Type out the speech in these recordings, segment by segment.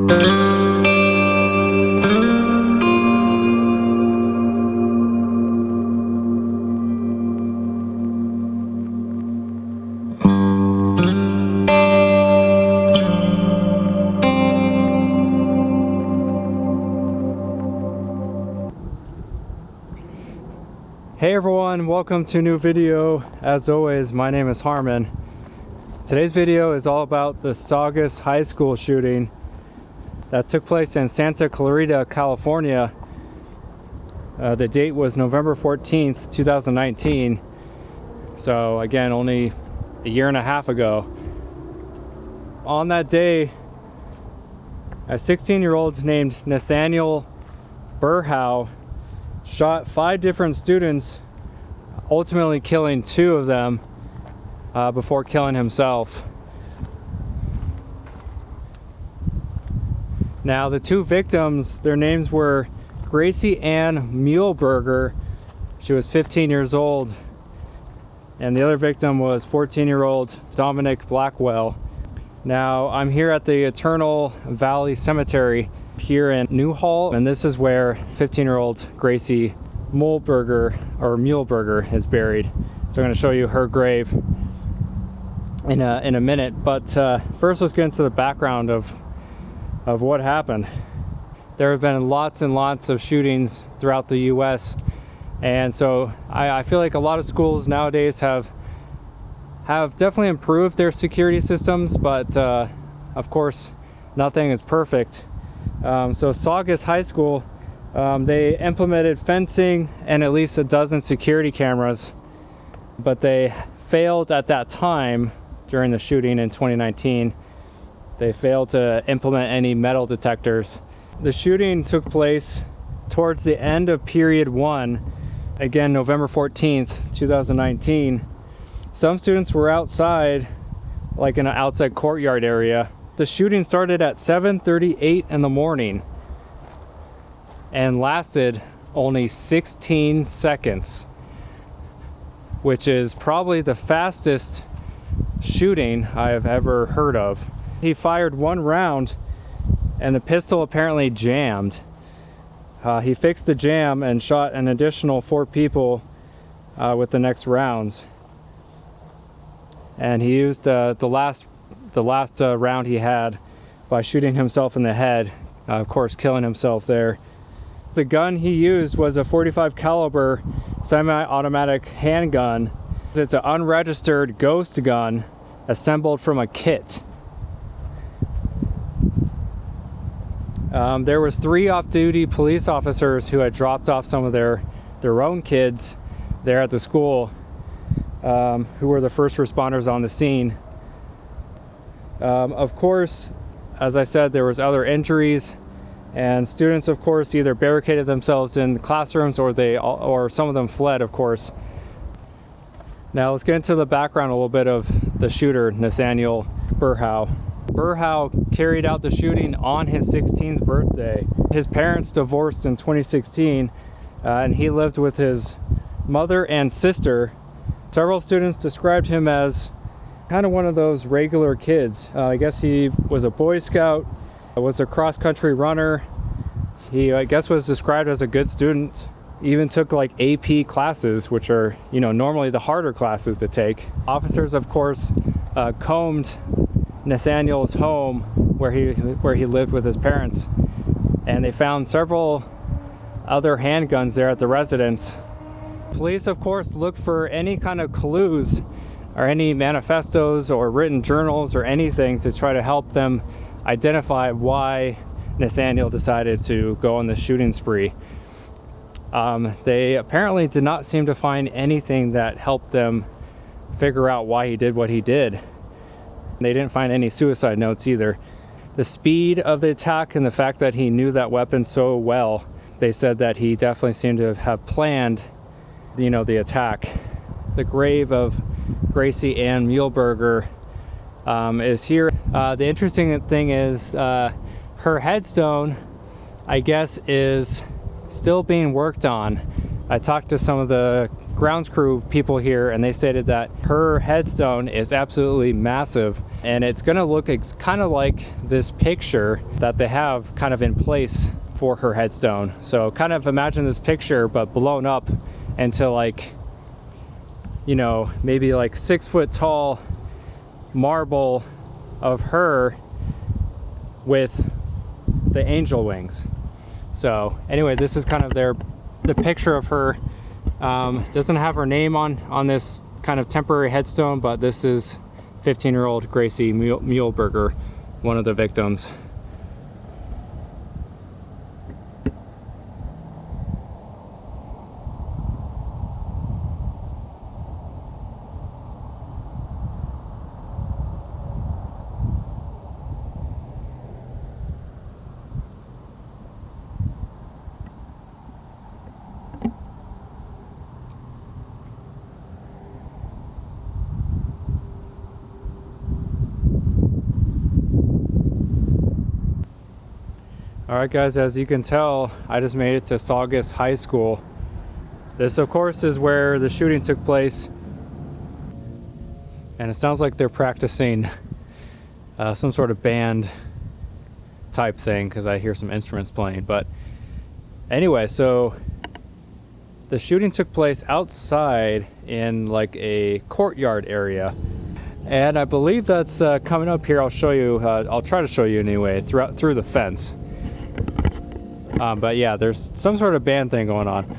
Hey everyone, welcome to a new video. As always, my name is Harmon. Today's video is all about the Saugus High School shooting that took place in Santa Clarita, California. The date was November 14th, 2019. So again, only a year and a half ago. On that day, a 16-year-old named Nathaniel Burhow shot 5 different students, ultimately killing 2 of them before killing himself. Now, the 2 victims, their names were Gracie Ann Muehlberger. She was 15 years old, and the other victim was 14-year-old Dominic Blackwell. Now, I'm here at the Eternal Valley Cemetery here in Newhall, and this is where 15-year-old Gracie Muehlberger is buried. So I'm going to show you her grave in a minute, but first let's get into the background of what happened. There have been lots and lots of shootings throughout the US, and so I feel like a lot of schools nowadays have definitely improved their security systems, but of course nothing is perfect. So Saugus High School, they implemented fencing and at least a dozen security cameras, but they failed at that time during the shooting in 2019. They failed to implement any metal detectors. The shooting took place towards the end of period 1, again November 14th, 2019. Some students were outside, like in an outside courtyard area. The shooting started at 7:38 in the morning and lasted only 16 seconds, which is probably the fastest shooting I have ever heard of. He fired 1 round and the pistol apparently jammed. He fixed the jam and shot an additional 4 people with the next rounds. And he used the last round he had by shooting himself in the head, of course killing himself there. The gun he used was a .45 caliber semi-automatic handgun. It's an unregistered ghost gun assembled from a kit. There was 3 off-duty police officers who had dropped off some of their own kids there at the school, who were the first responders on the scene. Of course, as I said, there was other injuries, and students, of course, either barricaded themselves in classrooms or some of them fled, of course. Now let's get into the background a little bit of the shooter, Nathaniel Burhow. Burhow carried out the shooting on his 16th birthday. His parents divorced in 2016, and he lived with his mother and sister. Several students described him as kind of one of those regular kids. I guess he was a Boy Scout, was a cross-country runner. He, I guess, was described as a good student. Even took like AP classes, which are, normally the harder classes to take. Officers, of course, combed Nathaniel's home where he lived with his parents, and they found several other handguns there at the residence. Police, of course, looked for any kind of clues or any manifestos or written journals or anything to try to help them identify why Nathaniel decided to go on the shooting spree. They apparently did not seem to find anything that helped them figure out why he did what he did. They didn't find any suicide notes either. The speed of the attack and the fact that he knew that weapon so well, they said that he definitely seemed to have planned, the attack. The grave of Gracie Ann Muehlberger is here. The interesting thing is her headstone, I guess, is still being worked on. I talked to some of the grounds crew people here, and they stated that her headstone is absolutely massive, and it's gonna look kind of like this picture that they have kind of in place for her headstone. So kind of imagine this picture but blown up into, like, you know, maybe like 6 foot tall marble of her with the angel wings. So anyway, this is kind of the picture of her. Doesn't have her name on this kind of temporary headstone, but this is 15-year-old Gracie Muehlberger, one of the victims. Alright guys, as you can tell, I just made it to Saugus High School. This of course is where the shooting took place, and it sounds like they're practicing some sort of band type thing, because I hear some instruments playing. But anyway, so the shooting took place outside in like a courtyard area, and I believe that's coming up here. I'll show you, I'll try to show you anyway, through the fence. But yeah, there's some sort of band thing going on.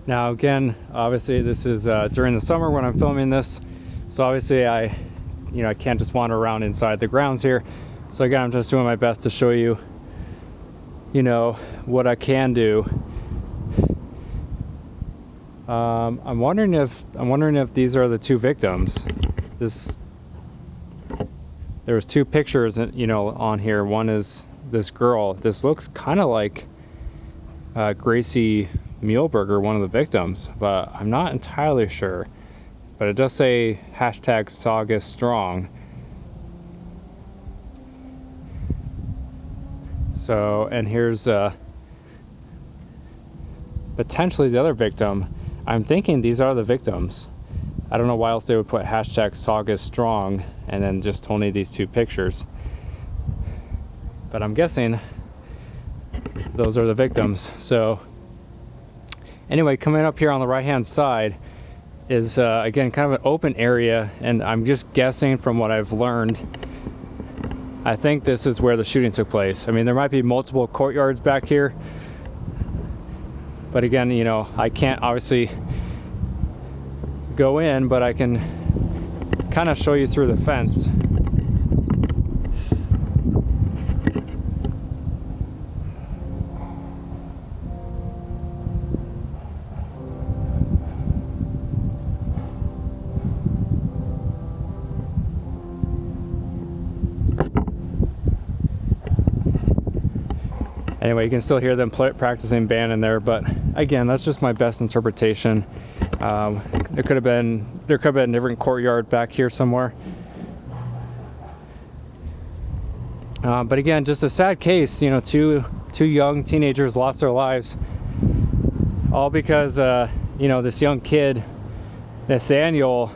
Now again, obviously this is during the summer when I'm filming this, so obviously I can't just wander around inside the grounds here. So again, I'm just doing my best to show you, what I can do. I'm wondering if these are the two victims. There was two pictures, on here. One is this girl. This looks kind of like Gracie Muehlberger, one of the victims, but I'm not entirely sure. But it does say #Saugus_strong. So, and here's potentially the other victim. I'm thinking these are the victims. I don't know why else they would put #Saugus_strong and then just only these two pictures. But I'm guessing those are the victims. So anyway, coming up here on the right hand side is again kind of an open area, and I'm just guessing from what I've learned, I think this is where the shooting took place. I mean, there might be multiple courtyards back here, but again, I can't obviously go in, but I can kind of show you through the fence. Anyway, you can still hear them practicing band in there, but again, that's just my best interpretation. There could have been a different courtyard back here somewhere. But again, just a sad case. Two young teenagers lost their lives, all because this young kid, Nathaniel,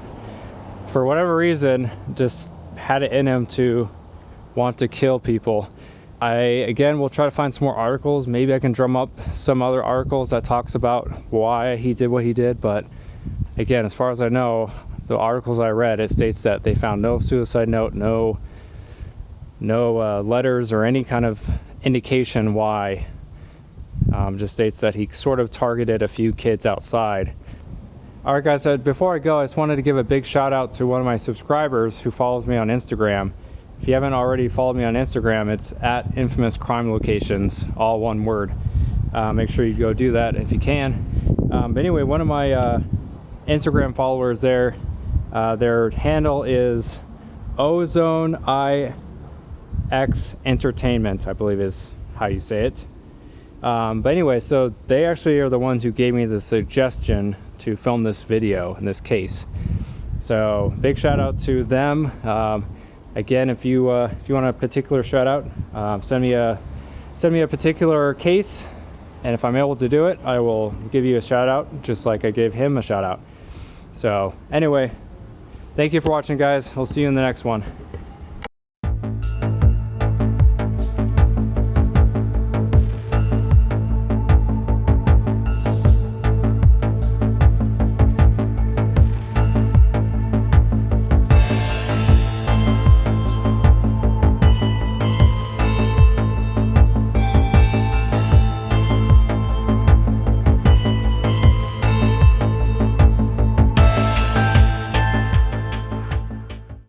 for whatever reason, just had it in him to want to kill people. I again will try to find some more articles. Maybe I can drum up some other articles that talks about why he did what he did. But again, as far as I know, the articles I read, it states that they found no suicide note, no letters or any kind of indication why. Just states that he sort of targeted a few kids outside. All right, guys, before I go, I just wanted to give a big shout out to one of my subscribers who follows me on Instagram. If you haven't already followed me on Instagram, it's @InfamousCrimeLocations, all one word. Make sure you go do that if you can. But anyway, one of my Instagram followers there, their handle is OzoneIX Entertainment, I believe is how you say it. But anyway, so they actually are the ones who gave me the suggestion to film this video in this case. So big shout out to them. Again, if you want a particular shout out, send me a particular case, and if I'm able to do it, I will give you a shout out, just like I gave him a shout out. So anyway, thank you for watching, guys. I'll see you in the next one.